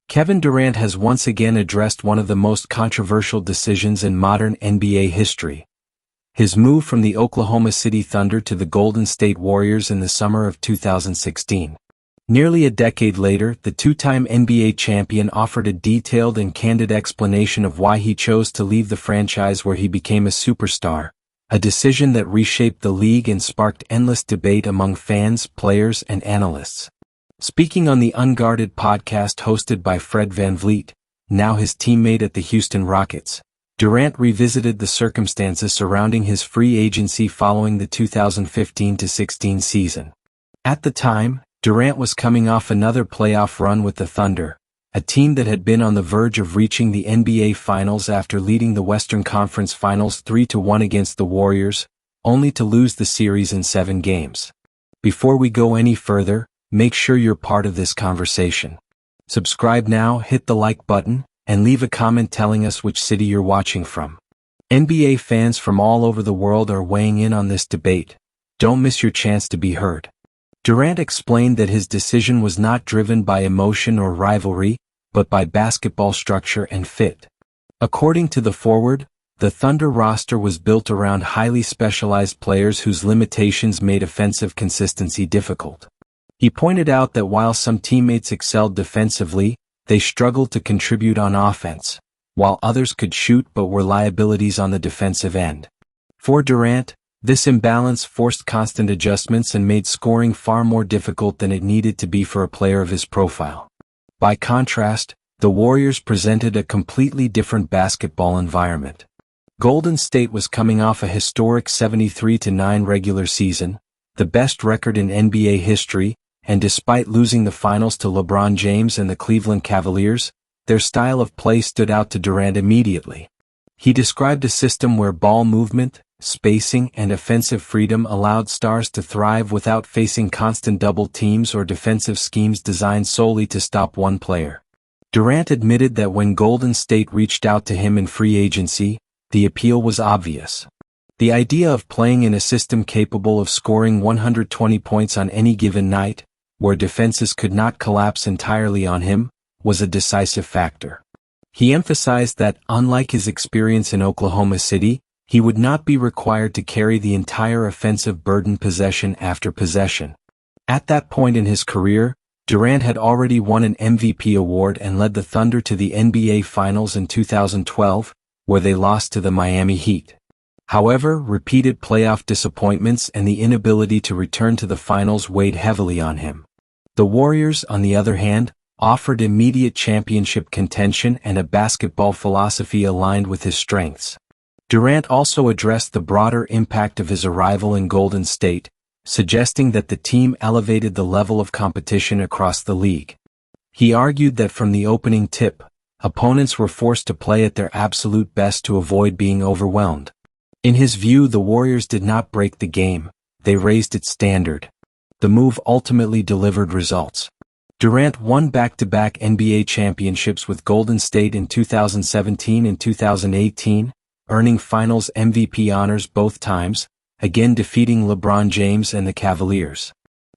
Kevin Durant has once again addressed one of the most controversial decisions in modern NBA history. His move from the Oklahoma City Thunder to the Golden State Warriors in the summer of 2016. Nearly a decade later, the two-time NBA champion offered a detailed and candid explanation of why he chose to leave the franchise where he became a superstar, a decision that reshaped the league and sparked endless debate among fans, players, and analysts. Speaking on the Unguarded podcast hosted by Fred VanVleet, now his teammate at the Houston Rockets, Durant revisited the circumstances surrounding his free agency following the 2015-16 season. At the time, Durant was coming off another playoff run with the Thunder, a team that had been on the verge of reaching the NBA Finals after leading the Western Conference Finals 3-1 against the Warriors, only to lose the series in 7 games. Before we go any further, make sure you're part of this conversation. Subscribe now, hit the like button, and leave a comment telling us which city you're watching from. NBA fans from all over the world are weighing in on this debate. Don't miss your chance to be heard. Durant explained that his decision was not driven by emotion or rivalry, but by basketball structure and fit. According to the forward, the Thunder roster was built around highly specialized players whose limitations made offensive consistency difficult. He pointed out that while some teammates excelled defensively, they struggled to contribute on offense, while others could shoot but were liabilities on the defensive end. For Durant, this imbalance forced constant adjustments and made scoring far more difficult than it needed to be for a player of his profile. By contrast, the Warriors presented a completely different basketball environment. Golden State was coming off a historic 73-9 regular season, the best record in NBA history, and despite losing the finals to LeBron James and the Cleveland Cavaliers, their style of play stood out to Durant immediately. He described a system where ball movement, spacing, and offensive freedom allowed stars to thrive without facing constant double teams or defensive schemes designed solely to stop one player. Durant admitted that when Golden State reached out to him in free agency, the appeal was obvious. The idea of playing in a system capable of scoring 120 points on any given night, where defenses could not collapse entirely on him, was a decisive factor. He emphasized that, unlike his experience in Oklahoma City, he would not be required to carry the entire offensive burden possession after possession. At that point in his career, Durant had already won an MVP award and led the Thunder to the NBA Finals in 2012, where they lost to the Miami Heat. However, repeated playoff disappointments and the inability to return to the finals weighed heavily on him. The Warriors, on the other hand, offered immediate championship contention and a basketball philosophy aligned with his strengths. Durant also addressed the broader impact of his arrival in Golden State, suggesting that the team elevated the level of competition across the league. He argued that from the opening tip, opponents were forced to play at their absolute best to avoid being overwhelmed. In his view, the Warriors did not break the game, they raised its standard. The move ultimately delivered results. Durant won back-to-back NBA championships with Golden State in 2017 and 2018, earning Finals MVP honors both times, again defeating LeBron James and the Cavaliers.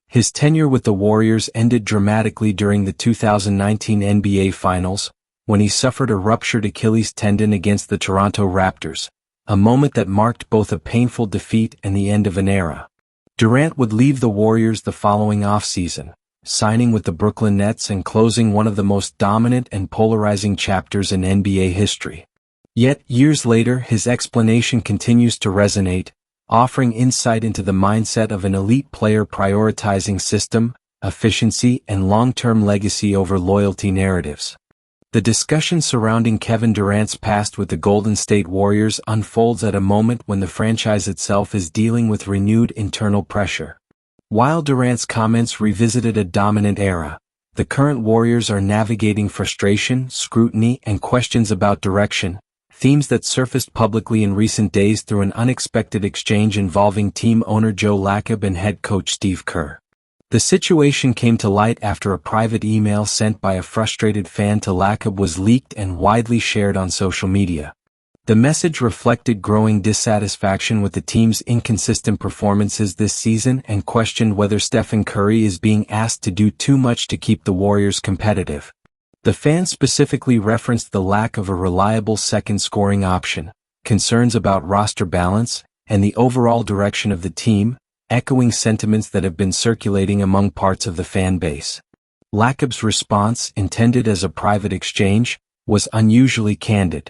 His tenure with the Warriors ended dramatically during the 2019 NBA Finals, when he suffered a ruptured Achilles tendon against the Toronto Raptors, a moment that marked both a painful defeat and the end of an era. Durant would leave the Warriors the following offseason, signing with the Brooklyn Nets and closing one of the most dominant and polarizing chapters in NBA history. Yet, years later, his explanation continues to resonate, offering insight into the mindset of an elite player prioritizing system, efficiency, and long-term legacy over loyalty narratives. The discussion surrounding Kevin Durant's past with the Golden State Warriors unfolds at a moment when the franchise itself is dealing with renewed internal pressure. While Durant's comments revisited a dominant era, the current Warriors are navigating frustration, scrutiny, and questions about direction, themes that surfaced publicly in recent days through an unexpected exchange involving team owner Joe Lacob and head coach Steve Kerr. The situation came to light after a private email sent by a frustrated fan to Lacob was leaked and widely shared on social media. The message reflected growing dissatisfaction with the team's inconsistent performances this season and questioned whether Stephen Curry is being asked to do too much to keep the Warriors competitive. The fans specifically referenced the lack of a reliable second scoring option, concerns about roster balance, and the overall direction of the team, echoing sentiments that have been circulating among parts of the fan base. Lacob's response, intended as a private exchange, was unusually candid.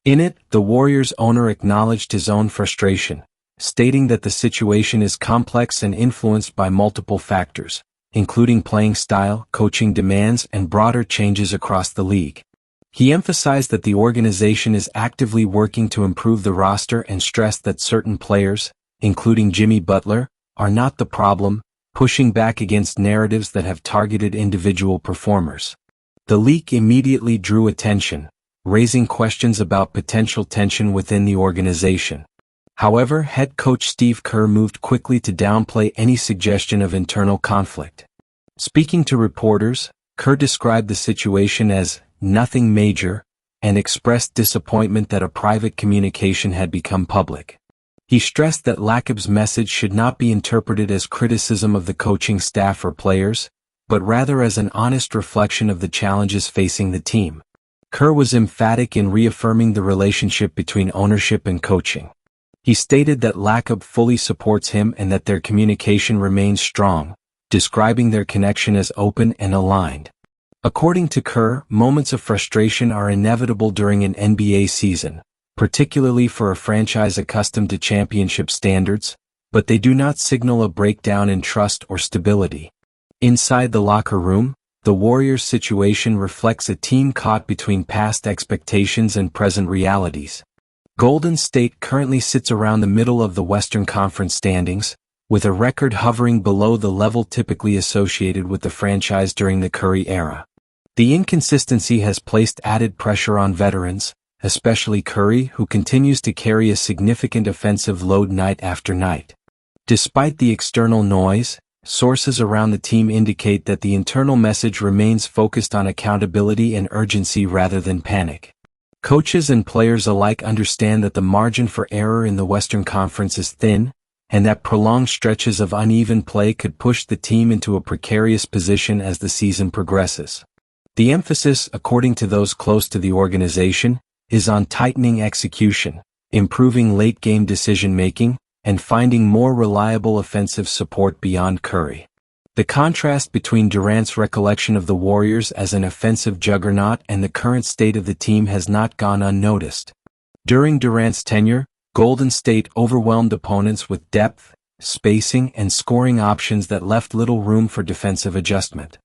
In it, the Warriors owner acknowledged his own frustration, stating that the situation is complex and influenced by multiple factors, including playing style, coaching demands, and broader changes across the league. He emphasized that the organization is actively working to improve the roster and stressed that certain players, including Jimmy Butler, are not the problem, pushing back against narratives that have targeted individual performers. The leak immediately drew attention, raising questions about potential tension within the organization. However, head coach Steve Kerr moved quickly to downplay any suggestion of internal conflict. Speaking to reporters, Kerr described the situation as nothing major and expressed disappointment that a private communication had become public. He stressed that Lacob's message should not be interpreted as criticism of the coaching staff or players, but rather as an honest reflection of the challenges facing the team. Kerr was emphatic in reaffirming the relationship between ownership and coaching. He stated that Lacob fully supports him and that their communication remains strong, describing their connection as open and aligned. According to Kerr, moments of frustration are inevitable during an NBA season, particularly for a franchise accustomed to championship standards, but they do not signal a breakdown in trust or stability. Inside the locker room, the Warriors' situation reflects a team caught between past expectations and present realities. Golden State currently sits around the middle of the Western Conference standings, with a record hovering below the level typically associated with the franchise during the Curry era. The inconsistency has placed added pressure on veterans, especially Curry, who continues to carry a significant offensive load night after night. Despite the external noise, sources around the team indicate that the internal message remains focused on accountability and urgency rather than panic. Coaches and players alike understand that the margin for error in the Western Conference is thin, and that prolonged stretches of uneven play could push the team into a precarious position as the season progresses. The emphasis, according to those close to the organization, is on tightening execution, improving late-game decision-making, and finding more reliable offensive support beyond Curry. The contrast between Durant's recollection of the Warriors as an offensive juggernaut and the current state of the team has not gone unnoticed. During Durant's tenure, Golden State overwhelmed opponents with depth, spacing, and scoring options that left little room for defensive adjustment.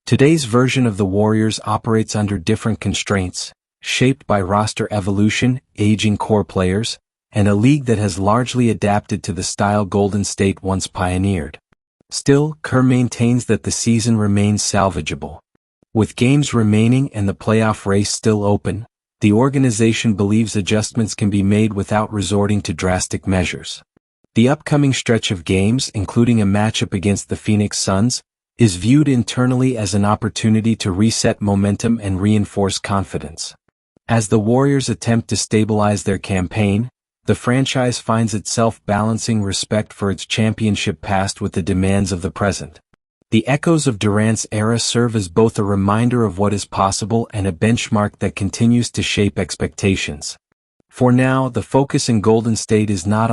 Today's version of the Warriors operates under different constraints, shaped by roster evolution, aging core players, and a league that has largely adapted to the style Golden State once pioneered. Still, Kerr maintains that the season remains salvageable. With games remaining and the playoff race still open, the organization believes adjustments can be made without resorting to drastic measures. The upcoming stretch of games, including a matchup against the Phoenix Suns, is viewed internally as an opportunity to reset momentum and reinforce confidence. As the Warriors attempt to stabilize their campaign, the franchise finds itself balancing respect for its championship past with the demands of the present. The echoes of Durant's era serve as both a reminder of what is possible and a benchmark that continues to shape expectations. For now, the focus in Golden State is not